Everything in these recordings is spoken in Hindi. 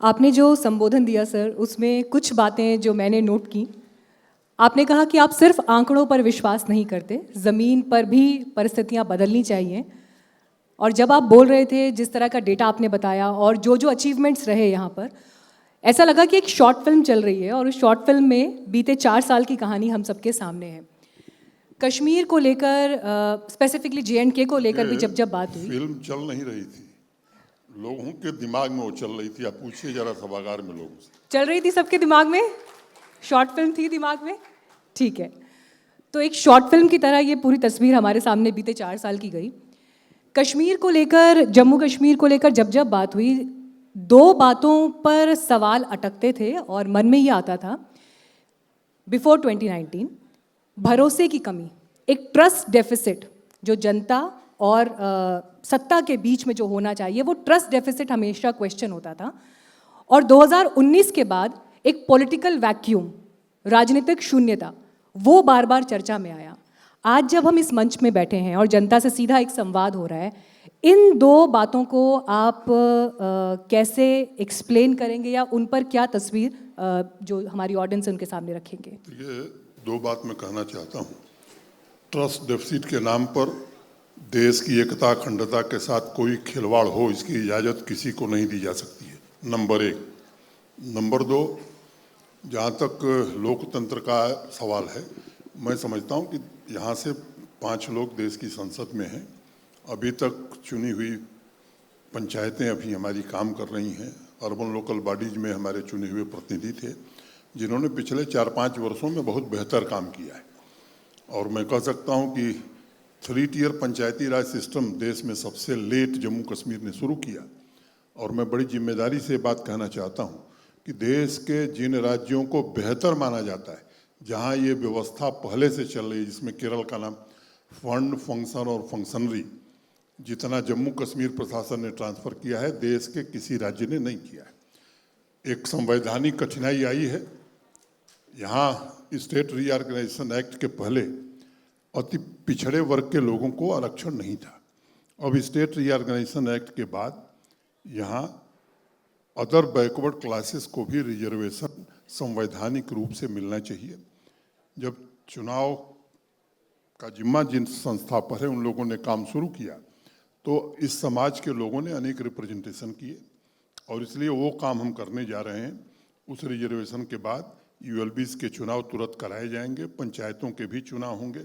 आपने जो संबोधन दिया सर, उसमें कुछ बातें जो मैंने नोट की। आपने कहा कि आप सिर्फ आंकड़ों पर विश्वास नहीं करते, ज़मीन पर भी परिस्थितियां बदलनी चाहिए। और जब आप बोल रहे थे, जिस तरह का डेटा आपने बताया और जो जो अचीवमेंट्स रहे यहाँ पर, ऐसा लगा कि एक शॉर्ट फिल्म चल रही है और उस शॉर्ट फिल्म में बीते 4 साल की कहानी हम सबके सामने है। कश्मीर को लेकर, स्पेसिफिकली JNK को लेकर भी जब जब बात हुई। फिल्म चल नहीं रही थी, लोगों के दिमाग में वो चल रही थी। आप पूछिए जरा सभागार में लोगों से। चल रही थी सबके दिमाग में, शॉर्ट फिल्म थी दिमाग में। ठीक है, तो एक शॉर्ट फिल्म की तरह ये पूरी तस्वीर हमारे सामने बीते 4 साल की गई। कश्मीर को लेकर, जम्मू कश्मीर को लेकर जब जब बात हुई, दो बातों पर सवाल अटकते थे और मन में ये आता था। बिफोर 2019 भरोसे की कमी, एक ट्रस्ट डेफिसिट जो जनता और सत्ता के बीच में जो होना चाहिए, वो ट्रस्ट डेफिसिट हमेशा क्वेश्चन होता था। और 2019 के बाद एक पॉलिटिकल वैक्यूम, राजनीतिक शून्यता, वो बार बार चर्चा में आया। आज जब हम इस मंच में बैठे हैं और जनता से सीधा एक संवाद हो रहा है, इन दो बातों को आप कैसे एक्सप्लेन करेंगे या उन पर क्या तस्वीर जो हमारी ऑडियंस है उनके सामने रखेंगे? ये दो बात मैं कहना चाहता हूँ। ट्रस्ट डेफिसिट के नाम पर देश की एकता अखंडता के साथ कोई खिलवाड़ हो, इसकी इजाज़त किसी को नहीं दी जा सकती है, नंबर एक। नंबर दो, जहाँ तक लोकतंत्र का सवाल है, मैं समझता हूँ कि यहाँ से 5 लोग देश की संसद में हैं। अभी तक चुनी हुई पंचायतें अभी हमारी काम कर रही हैं। अर्बन लोकल बॉडीज में हमारे चुने हुए प्रतिनिधि थे, जिन्होंने पिछले 4-5 वर्षों में बहुत बेहतर काम किया है। और मैं कह सकता हूँ कि 3 टियर पंचायती राज सिस्टम देश में सबसे लेट जम्मू कश्मीर ने शुरू किया। और मैं बड़ी जिम्मेदारी से बात कहना चाहता हूँ कि देश के जिन राज्यों को बेहतर माना जाता है, जहाँ ये व्यवस्था पहले से चल रही है, जिसमें केरल का नाम फंड, फंक्शन और फंक्शनरी, जितना जम्मू कश्मीर प्रशासन ने ट्रांसफ़र किया है, देश के किसी राज्य ने नहीं किया है। एक संवैधानिक कठिनाई आई है। यहाँ स्टेट रीऑर्गेनाइजेशन एक्ट के पहले अति पिछड़े वर्ग के लोगों को आरक्षण नहीं था। अब स्टेट रीऑर्गेनाइजेशन एक्ट के बाद यहाँ अदर बैकवर्ड क्लासेस को भी रिजर्वेशन संवैधानिक रूप से मिलना चाहिए। जब चुनाव का जिम्मा जिन संस्था पर है, उन लोगों ने काम शुरू किया, तो इस समाज के लोगों ने अनेक रिप्रेजेंटेशन किए और इसलिए वो काम हम करने जा रहे हैं। उस रिजर्वेशन के बाद ULBs के चुनाव तुरंत कराए जाएंगे, पंचायतों के भी चुनाव होंगे।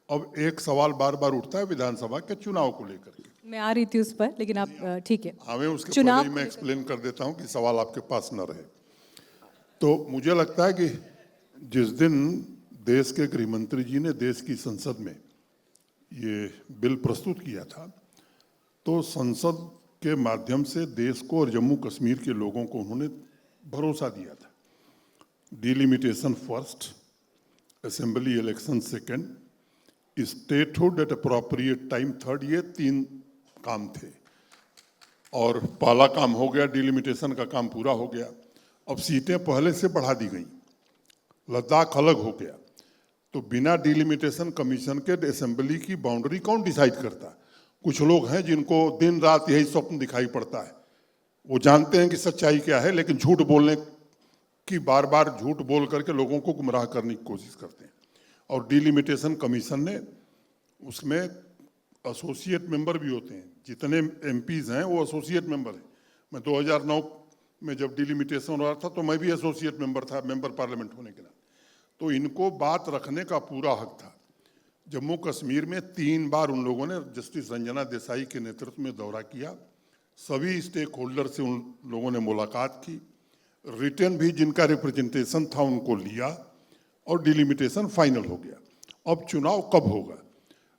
अब एक सवाल बार बार उठता है विधानसभा के चुनाव को लेकर के। मैं आ रही थी उस पर, लेकिन आप ठीक है। हमें उसके पहले ही मैं एक्सप्लेन कर देता हूं कि सवाल आपके पास न रहे। तो मुझे लगता है कि जिस दिन देश के गृह मंत्री जी ने देश की संसद में ये बिल प्रस्तुत किया था, तो संसद के माध्यम से देश को और जम्मू कश्मीर के लोगों को उन्होंने भरोसा दिया था। Delimitation first, assembly election second, statehood eight appropriate time third, ये 3 काम थे। और पहला काम हो गया, डिलिमिटेशन का काम पूरा हो गया। अब सीटें पहले से बढ़ा दी गई, लद्दाख अलग हो गया। तो बिना डिलिमिटेशन कमीशन के असेंबली की बाउंड्री कौन डिसाइड करता? कुछ लोग हैं जिनको दिन रात यही स्वप्न दिखाई पड़ता है। वो जानते हैं कि सच्चाई क्या है, लेकिन झूठ बोलने की, बार बार झूठ बोल करके लोगों को गुमराह करने की कोशिश करते हैं। और डिलिमिटेशन कमीशन ने उसमें एसोसिएट मेंबर भी होते हैं। जितने MPs हैं वो एसोसिएट मेंबर हैं। मैं 2009 में जब डिलिमिटेशन हो रहा था तो मैं भी एसोसिएट मेंबर था, मेंबर पार्लियामेंट होने के नाते। तो इनको बात रखने का पूरा हक था। जम्मू कश्मीर में 3 बार उन लोगों ने जस्टिस रंजना देसाई के नेतृत्व में दौरा किया। सभी स्टेक होल्डर से उन लोगों ने मुलाकात की, रिटर्न भी जिनका रिप्रेजेंटेशन था उनको लिया और डिलिमिटेशन फाइनल हो गया। अब चुनाव कब होगा?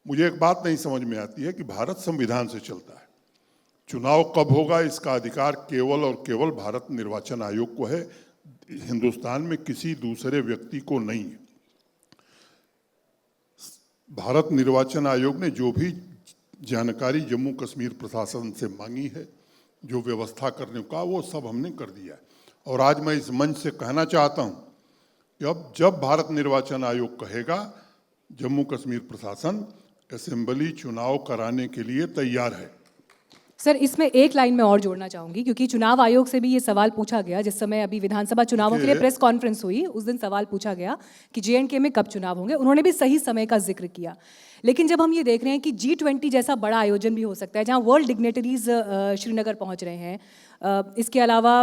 मुझे एक बात नहीं समझ में आती है कि भारत संविधान से चलता है। चुनाव कब होगा इसका अधिकार केवल और केवल भारत निर्वाचन आयोग को है, हिंदुस्तान में किसी दूसरे व्यक्ति को नहीं है। भारत निर्वाचन आयोग ने जो भी जानकारी जम्मू कश्मीर प्रशासन से मांगी है, जो व्यवस्था करने का, वो सब हमने कर दिया है। और आज मैं इस मंच से कहना चाहता हूं कि अब जब भारत निर्वाचन आयोग कहेगा, जम्मू कश्मीर प्रशासन असेंबली चुनाव कराने के लिए तैयार है। सर, इसमें एक लाइन मैं और जोड़ना चाहूंगी, क्योंकि चुनाव आयोग से भी ये सवाल पूछा गया जिस समय अभी विधानसभा चुनावों के लिए प्रेस कॉन्फ्रेंस हुई, उस दिन सवाल पूछा गया कि J&K में कब चुनाव होंगे। उन्होंने भी सही समय का जिक्र किया। लेकिन जब हम ये देख रहे हैं कि G20 जैसा बड़ा आयोजन भी हो सकता है, जहाँ वर्ल्ड डिग्नेटरीज श्रीनगर पहुँच रहे हैं, इसके अलावा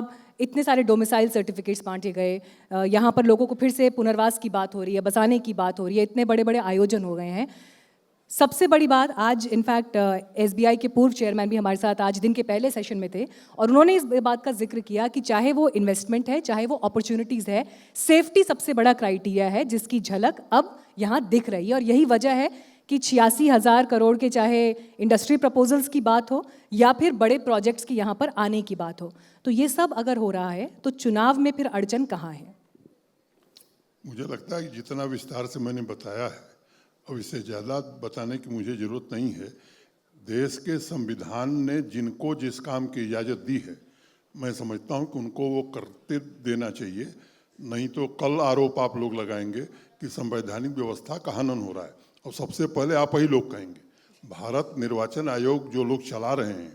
इतने सारे डोमिसाइल सर्टिफिकेट्स बांटे गए, यहाँ पर लोगों को फिर से पुनर्वास की बात हो रही है, बसाने की बात हो रही है, इतने बड़े बड़े आयोजन हो गए हैं। सबसे बड़ी बात, आज इनफैक्ट SBI के पूर्व चेयरमैन भी हमारे साथ आज दिन के पहले सेशन में थे, और उन्होंने इस बात का जिक्र किया कि चाहे वो इन्वेस्टमेंट है, चाहे वो अपॉर्चुनिटीज़ है, सेफ्टी सबसे बड़ा क्राइटेरिया है जिसकी झलक अब यहाँ दिख रही है। और यही वजह है कि 86,000 करोड़ के चाहे इंडस्ट्री प्रपोजल्स की बात हो या फिर बड़े प्रोजेक्ट्स की यहाँ पर आने की बात हो, तो ये सब अगर हो रहा है तो चुनाव में फिर अड़चन कहाँ है? मुझे लगता है कि जितना विस्तार से मैंने बताया है, अब इससे ज़्यादा बताने की मुझे ज़रूरत नहीं है। देश के संविधान ने जिनको जिस काम की इजाज़त दी है, मैं समझता हूं कि उनको वो करते देना चाहिए। नहीं तो कल आरोप आप लोग लगाएंगे कि संवैधानिक व्यवस्था का हनन हो रहा है, और सबसे पहले आप ही लोग कहेंगे। भारत निर्वाचन आयोग जो लोग चला रहे हैं,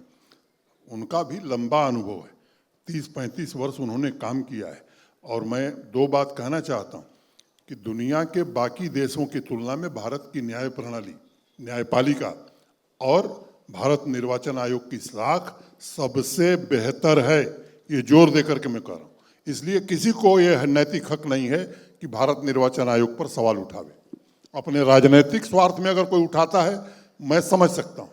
उनका भी लंबा अनुभव है, 30-35 वर्ष उन्होंने काम किया है। और मैं दो बात कहना चाहता हूँ कि दुनिया के बाकी देशों की तुलना में भारत की न्याय प्रणाली, न्यायपालिका और भारत निर्वाचन आयोग की साख सबसे बेहतर है। ये जोर देकर के मैं कह रहा हूँ। इसलिए किसी को ये नैतिक हक नहीं है कि भारत निर्वाचन आयोग पर सवाल उठावे। अपने राजनीतिक स्वार्थ में अगर कोई उठाता है, मैं समझ सकता हूँ,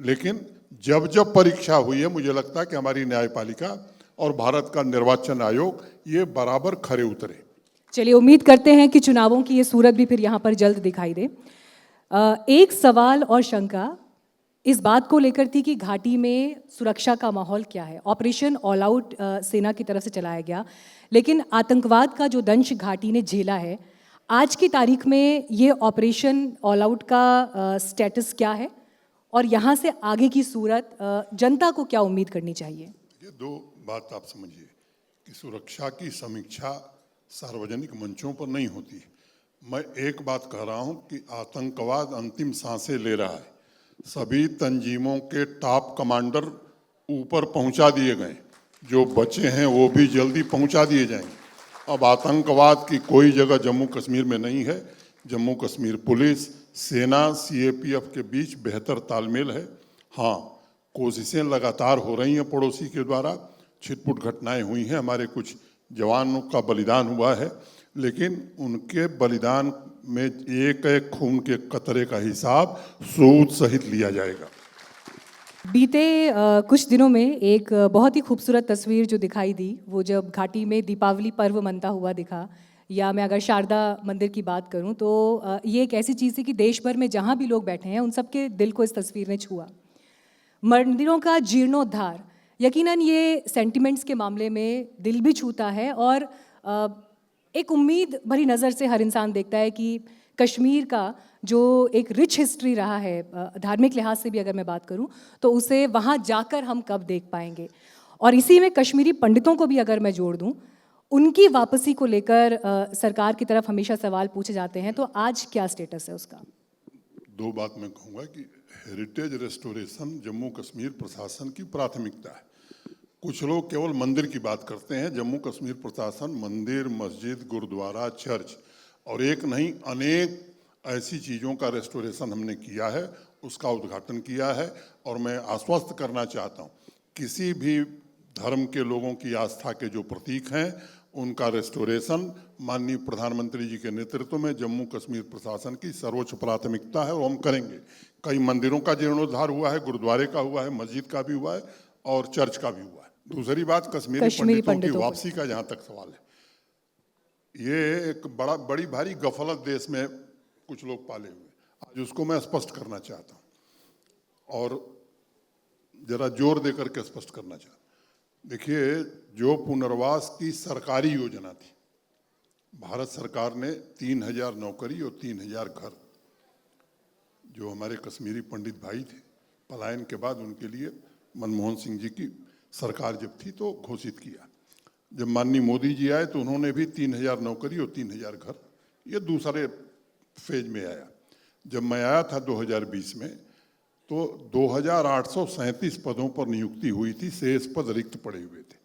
लेकिन जब जब परीक्षा हुई है, मुझे लगता है कि हमारी न्यायपालिका और भारत का निर्वाचन आयोग ये बराबर खरे उतरे। चलिए, उम्मीद करते हैं कि चुनावों की ये सूरत भी फिर यहाँ पर जल्द दिखाई दे। एक सवाल और शंका इस बात को लेकर थी कि घाटी में सुरक्षा का माहौल क्या है। ऑपरेशन ऑल आउट सेना की तरफ से चलाया गया, लेकिन आतंकवाद का जो दंश घाटी ने झेला है, आज की तारीख में ये ऑपरेशन ऑल आउट का स्टेटस क्या है, और यहाँ से आगे की सूरत जनता को क्या उम्मीद करनी चाहिए? ये दो बात आप समझिए कि सुरक्षा की समीक्षा सार्वजनिक मंचों पर नहीं होती। मैं एक बात कह रहा हूं कि आतंकवाद अंतिम सांसें ले रहा है। सभी तंजीमों के टॉप कमांडर ऊपर पहुंचा दिए गए, जो बचे हैं वो भी जल्दी पहुंचा दिए जाएंगे। अब आतंकवाद की कोई जगह जम्मू कश्मीर में नहीं है। जम्मू कश्मीर पुलिस, सेना, CAPF के बीच बेहतर तालमेल है। हाँ, कोशिशें लगातार हो रही हैं पड़ोसी के द्वारा, छिटपुट घटनाएं हुई हैं, हमारे कुछ जवानों का बलिदान हुआ है, लेकिन उनके बलिदान में एक एक खून के कतरे का हिसाब सूद सहित लिया जाएगा। बीते कुछ दिनों में एक बहुत ही खूबसूरत तस्वीर जो दिखाई दी, वो जब घाटी में दीपावली पर्व मनता हुआ दिखा, या मैं अगर शारदा मंदिर की बात करूं तो ये एक ऐसी चीज़ थी कि देश भर में जहां भी लोग बैठे हैं उन सबके दिल को इस तस्वीर ने छुआ। मंदिरों का जीर्णोद्धार यकीनन ये सेंटिमेंट्स के मामले में दिल भी छूता है, और एक उम्मीद भरी नज़र से हर इंसान देखता है कि कश्मीर का जो एक रिच हिस्ट्री रहा है, धार्मिक लिहाज से भी अगर मैं बात करूं, तो उसे वहां जाकर हम कब देख पाएंगे। और इसी में कश्मीरी पंडितों को भी अगर मैं जोड़ दूं, उनकी वापसी को लेकर सरकार की तरफ हमेशा सवाल पूछे जाते हैं, तो आज क्या स्टेटस है उसका? दो बात मैं कहूँगा कि हेरिटेज रेस्टोरेशन जम्मू कश्मीर प्रशासन की प्राथमिकता है। कुछ लोग केवल मंदिर की बात करते हैं। जम्मू कश्मीर प्रशासन मंदिर, मस्जिद, गुरुद्वारा, चर्च और एक नहीं अनेक ऐसी चीज़ों का रेस्टोरेशन हमने किया है, उसका उद्घाटन किया है। और मैं आश्वस्त करना चाहता हूँ, किसी भी धर्म के लोगों की आस्था के जो प्रतीक हैं, उनका रेस्टोरेशन माननीय प्रधानमंत्री जी के नेतृत्व में जम्मू कश्मीर प्रशासन की सर्वोच्च प्राथमिकता है, और हम करेंगे। कई मंदिरों का जीर्णोद्धार हुआ है, गुरुद्वारे का हुआ है, मस्जिद का भी हुआ है और चर्च का भी हुआ है। दूसरी बात, कश्मीरी पंडितों की वापसी का जहाँ तक सवाल है, ये एक बड़ी भारी गफलत देश में कुछ लोग पाले हुए, आज उसको मैं स्पष्ट करना चाहता हूँ और जरा जोर देकर के स्पष्ट करना चाहता हूँ। देखिए, जो पुनर्वास की सरकारी योजना थी, भारत सरकार ने 3,000 नौकरी और 3,000 घर, जो हमारे कश्मीरी पंडित भाई थे, पलायन के बाद उनके लिए मनमोहन सिंह जी की सरकार जब थी तो घोषित किया। जब माननीय मोदी जी आए तो उन्होंने भी 3,000 नौकरी और 3,000 घर, ये दूसरे फेज में आया। जब मैं आया था 2020 में, तो 2837 पदों पर नियुक्ति हुई थी, शेष पद रिक्त पड़े हुए थे।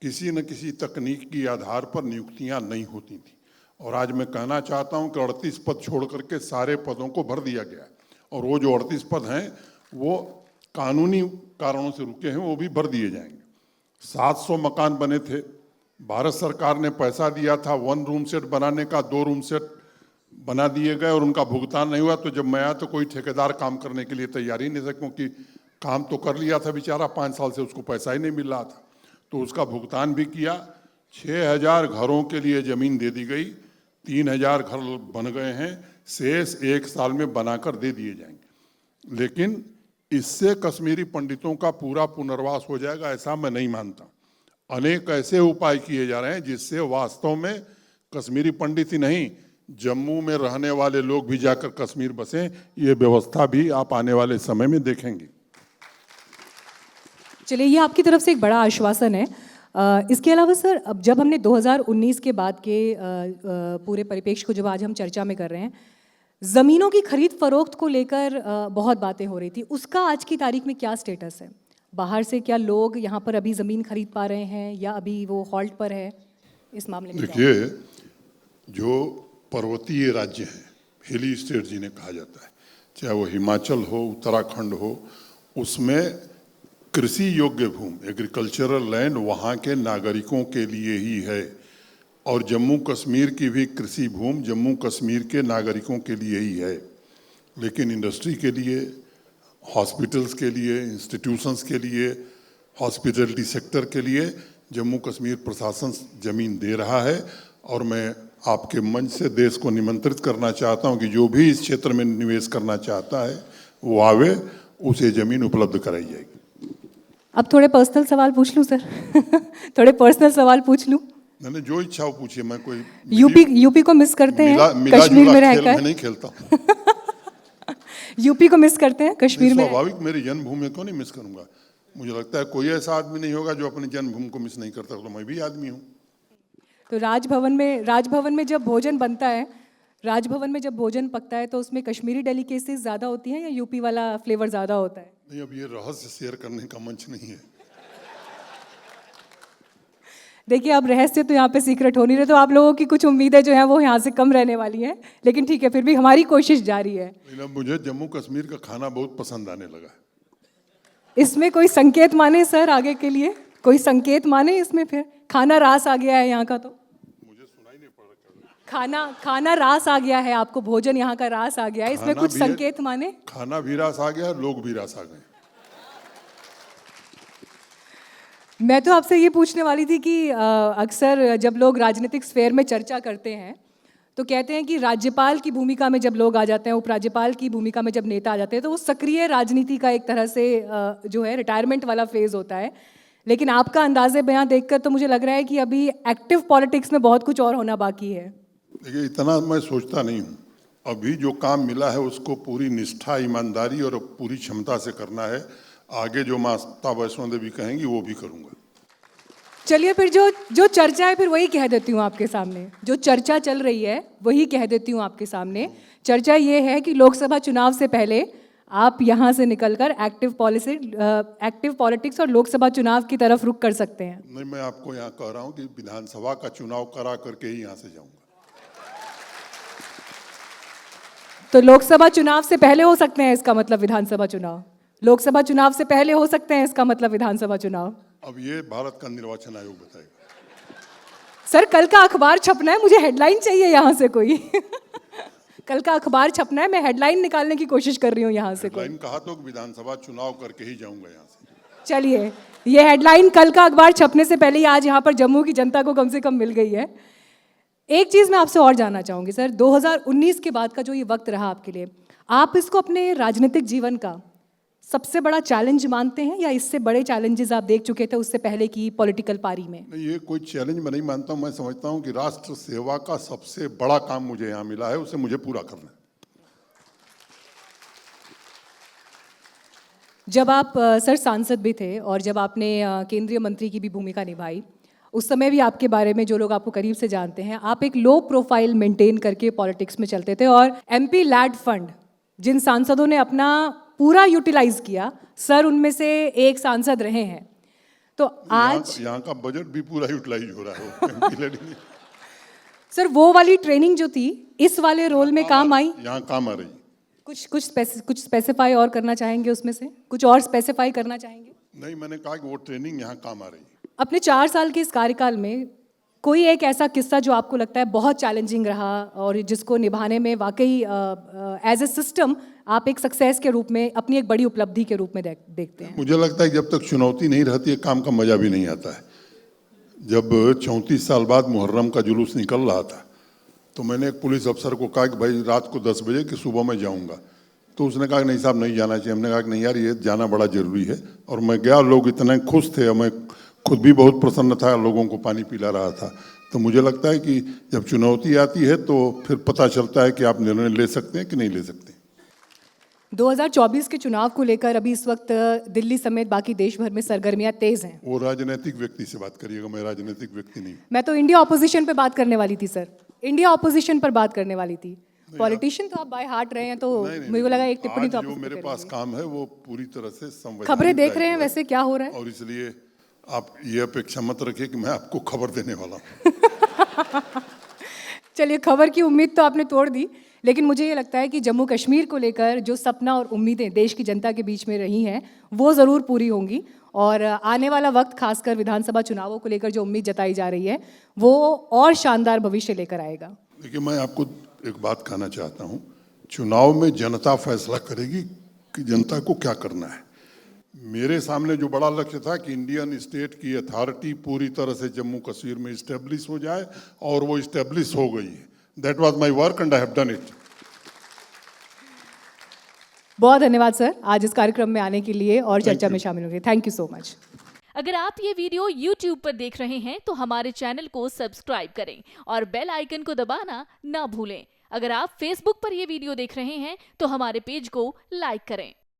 किसी न किसी तकनीक के आधार पर नियुक्तियां नहीं होती थी, और आज मैं कहना चाहता हूं कि 38 पद छोड़ करके सारे पदों को भर दिया गया है, और वो जो 38 पद हैं वो कानूनी कारणों से रुके हैं, वो भी भर दिए जाएंगे। 700 मकान बने थे, भारत सरकार ने पैसा दिया था 1 रूम सेट बनाने का, 2 रूम सेट बना दिए गए और उनका भुगतान नहीं हुआ। तो जब मैं आया तो कोई ठेकेदार काम करने के लिए तैयार ही नहीं था, क्योंकि काम तो कर लिया था बेचारा, 5 साल से उसको पैसा ही नहीं मिल रहा था। तो उसका भुगतान भी किया। 6000 घरों के लिए ज़मीन दे दी गई, 3000 घर बन गए हैं, शेष 1 साल में बनाकर दे दिए जाएंगे। लेकिन इससे कश्मीरी पंडितों का पूरा पुनर्वास हो जाएगा, ऐसा मैं नहीं मानता। अनेक ऐसे उपाय किए जा रहे हैं जिससे वास्तव में कश्मीरी पंडित ही नहीं, जम्मू में रहने वाले लोग भी जाकर कश्मीर बसें। ये व्यवस्था भी आप आने वाले समय में देखेंगे। चलिए, ये आपकी तरफ से एक बड़ा आश्वासन है। इसके अलावा सर, अब जब हमने 2019 के बाद के पूरे परिप्रेक्ष्य को जब आज हम चर्चा में कर रहे हैं, ज़मीनों की खरीद फरोख्त को लेकर बहुत बातें हो रही थी, उसका आज की तारीख में क्या स्टेटस है? बाहर से क्या लोग यहाँ पर अभी ज़मीन खरीद पा रहे हैं या अभी वो हॉल्ट पर है? इस मामले में देखिए, जो पर्वतीय राज्य हैं, हिली स्टेट जिन्हें कहा जाता है, चाहे वो हिमाचल हो, उत्तराखंड हो, उसमें कृषि योग्य भूमि, एग्रीकल्चरल लैंड वहाँ के नागरिकों के लिए ही है। और जम्मू कश्मीर की भी कृषि भूमि जम्मू कश्मीर के नागरिकों के लिए ही है। लेकिन इंडस्ट्री के लिए, हॉस्पिटल्स के लिए, इंस्टीट्यूशंस के लिए, हॉस्पिटलिटी सेक्टर के लिए जम्मू कश्मीर प्रशासन ज़मीन दे रहा है। और मैं आपके मंच से देश को निमंत्रित करना चाहता हूं कि जो भी इस क्षेत्र में निवेश करना चाहता है वो आवे, उसे ज़मीन उपलब्ध कराई जाएगी। अब थोड़े पर्सनल सवाल पूछ लूं सर? थोड़े पर्सनल सवाल पूछ लूं? मैंने जो इच्छा हो पूछिए। मैं कोई यूपी को मिस करते हैं कश्मीर में रहकर? मैं नहीं खेलता। यूपी को मिस करते हैं कश्मीर में? स्वाभाविक, मेरी जन्मभूमि को नहीं मिस करूंगा। मुझे लगता है कोई ऐसा आदमी नहीं होगा जो अपनी जन्मभूमि को मिस नहीं करता। तो मैं भी आदमी हूँ। तो राजभवन में जब भोजन बनता है, राजभवन में जब भोजन पकता है, तो उसमें कश्मीरी डेलिकेसीज ज़्यादा होती हैं या यूपी वाला फ्लेवर ज़्यादा होता है? नहीं, अब ये रहस्य शेयर करने का मंच नहीं है। देखिए, अब रहस्य तो यहाँ पे सीक्रेट हो नहीं रहे, तो आप लोगों की कुछ उम्मीदें जो हैं वो यहाँ से कम रहने वाली हैं। लेकिन ठीक है, फिर भी हमारी कोशिश जारी है। मुझे जम्मू कश्मीर का खाना बहुत पसंद आने लगा है। इसमें कोई संकेत माने सर आगे के लिए? कोई संकेत माने इसमें? फिर खाना रास आ गया है यहाँ का, तो मुझे सुनाई नहीं पड़ रहा। खाना रास आ गया है, आपको भोजन यहाँ का रास आ गया है, इसमें कुछ संकेत माने? खाना भी रास आ गया, लोग भी रास आ गए। मैं तो आपसे ये पूछने वाली थी कि अक्सर जब लोग राजनीतिक स्फेयर में चर्चा करते हैं तो कहते हैं कि राज्यपाल की भूमिका में जब लोग आ जाते हैं, उपराज्यपाल की भूमिका में जब नेता आ जाते हैं, तो वो सक्रिय राजनीति का एक तरह से जो है रिटायरमेंट वाला फेज होता है। लेकिन आपका अंदाजे बयां देखकर तो मुझे लग रहा है कि अभी एक्टिव पॉलिटिक्स में बहुत कुछ और होना बाकी है। देखिए, इतना मैं सोचता नहीं हूँ। अभी जो काम मिला है उसको पूरी निष्ठा, ईमानदारी और पूरी क्षमता से करना है। आगे जो माता वैष्णो देवी कहेंगी वो भी करूँगा। चलिए, फिर जो चर्चा है फिर वही कह देती हूँ आपके सामने। जो चर्चा चल रही है वही कह देती हूँ आपके सामने। चर्चा ये है कि लोकसभा चुनाव से पहले आप यहाँ से निकलकर एक्टिव पॉलिटिक्स और लोकसभा चुनाव की तरफ रुख कर सकते हैं। नहीं, मैं आपको यहाँ कह रहा हूँ कि विधानसभा का चुनाव करा करके ही यहाँ से जाऊँगा। तो लोकसभा चुनाव से पहले हो सकते हैं, इसका मतलब विधानसभा चुनाव? लोकसभा चुनाव से पहले हो सकते हैं, इसका मतलब विधानसभा चुनाव? अब ये भारत का निर्वाचन आयोग बताएगा। सर, कल का अखबार छपना है, मुझे हेडलाइन चाहिए यहाँ से कोई। कल का अखबार छपना है, मैं हेडलाइन निकालने की कोशिश कर रही हूँ यहाँ से। हेडलाइन कहा तो विधानसभा चुनाव करके ही जाऊंगा यहाँ से। चलिए, ये हेडलाइन कल का अखबार छपने से पहले ही आज यहाँ पर जम्मू की जनता को कम से कम मिल गई है। एक चीज़ मैं आपसे और जानना चाहूँगी सर, 2019 के बाद का जो ये वक्त रहा आपके लिए, आप इसको अपने राजनीतिक जीवन का सबसे बड़ा चैलेंज मानते हैं या इससे बड़े चैलेंजेस आप देख चुके थे उससे पहले की पॉलिटिकल पारी में? नहीं, ये कोई चैलेंज मैं नहीं मानता हूँ। मैं समझता हूँ कि राष्ट्र सेवा का सबसे बड़ा काम मुझे यहाँ मिला है, उसे मुझे पूरा करना है। जब आप सर सांसद भी थे और जब आपने केंद्रीय मंत्री की भी भूमिका निभाई, उस समय भी आपके बारे में जो लोग आपको करीब से जानते हैं, आप एक लो प्रोफाइल मेंटेन करके पॉलिटिक्स में चलते थे। और एमपी लैड फंड, जिन सांसदों ने अपना पूरा यूटिलाइज किया। सर उनमें से एक सांसद रहे हैं, तो आज यहाँ का बजट भी पूरा यूटिलाइज हो रहा है MP लड़ेंगे। सर वो वाली ट्रेनिंग जो थी इस वाले रोल में काम आई। यहाँ काम आ रही। कुछ स्पेसिफाई और करना चाहेंगे उसमें से, कुछ और स्पेसिफाई करना चाहेंगे? नहीं, मैंने कहा कि वो ट्रेनिंग यहाँ काम आ रही है। अपने 4 साल के इस कार्यकाल में कोई एक ऐसा किस्सा जो आपको लगता है बहुत चैलेंजिंग रहा और जिसको निभाने में वाकई एज ए सिस्टम आप एक सक्सेस के रूप में, अपनी एक बड़ी उपलब्धि के रूप में देखते हैं? मुझे लगता है कि जब तक चुनौती नहीं रहती है काम का मजा भी नहीं आता है। जब 34 साल बाद मुहर्रम का जुलूस निकल रहा था तो मैंने एक पुलिस अफसर को कहा कि भाई रात को 10 बजे कि सुबह मैं जाऊंगा, तो उसने कहा कि नहीं साहब नहीं जाना चाहिए। हमने कहा कि नहीं यार ये जाना बड़ा जरूरी है, और मैं गया, लोग इतने खुश थे, मैं खुद भी बहुत प्रसन्न था, लोगों को पानी पिला रहा था। तो मुझे लगता है कि जब चुनौती आती है तो फिर पता चलता है कि आप निर्णय ले सकते हैं कि नहीं ले सकते। 2024 के चुनाव को लेकर अभी इस वक्त दिल्ली समेत बाकी देश भर में सरगर्मियां तेज हैं। वो राजनीतिक व्यक्ति से बात करिएगा, मैं राजनीतिक व्यक्ति नहीं। मैं तो इंडिया ऑपोजिशन पे बात करने वाली थी सर, इंडिया ऑपोजिशन पर बात करने वाली थी। पॉलिटिशियन तो आप बाय हार्ट रहे हैं, तो मुझे को लगा एक टिप्पणी तो आप जो मेरे पास काम है वो पूरी तरह से संवैधानिक खबरें देख रहे हैं वैसे क्या हो रहा है, और इसलिए आप ये अपेक्षा मत रखिए कि मैं आपको खबर देने वाला हूँ। चलिए, खबर की उम्मीद तो आपने तोड़ दी, लेकिन मुझे ये लगता है कि जम्मू कश्मीर को लेकर जो सपना और उम्मीदें देश की जनता के बीच में रही हैं वो ज़रूर पूरी होंगी, और आने वाला वक्त खासकर विधानसभा चुनावों को लेकर जो उम्मीद जताई जा रही है वो और शानदार भविष्य लेकर आएगा। देखिए, मैं आपको एक बात कहना चाहता हूँ, चुनाव में जनता फैसला करेगी कि जनता को क्या करना है। मेरे सामने जो बड़ा लक्ष्य था कि इंडियन स्टेट की अथॉरिटी पूरी तरह से जम्मू कश्मीर में इस्टेब्लिश हो जाए, और वो इस्टेब्लिश हो गई है। That was my work and I have done it. बहुत धन्यवाद सर आज इस कार्यक्रम में आने के लिए और चर्चा में शामिल होंगे। Thank you so much. अगर आप ये वीडियो YouTube पर देख रहे हैं तो हमारे चैनल को सब्सक्राइब करें और बेल आइकन को दबाना ना भूलें। अगर आप Facebook पर ये वीडियो देख रहे हैं तो हमारे पेज को लाइक करें।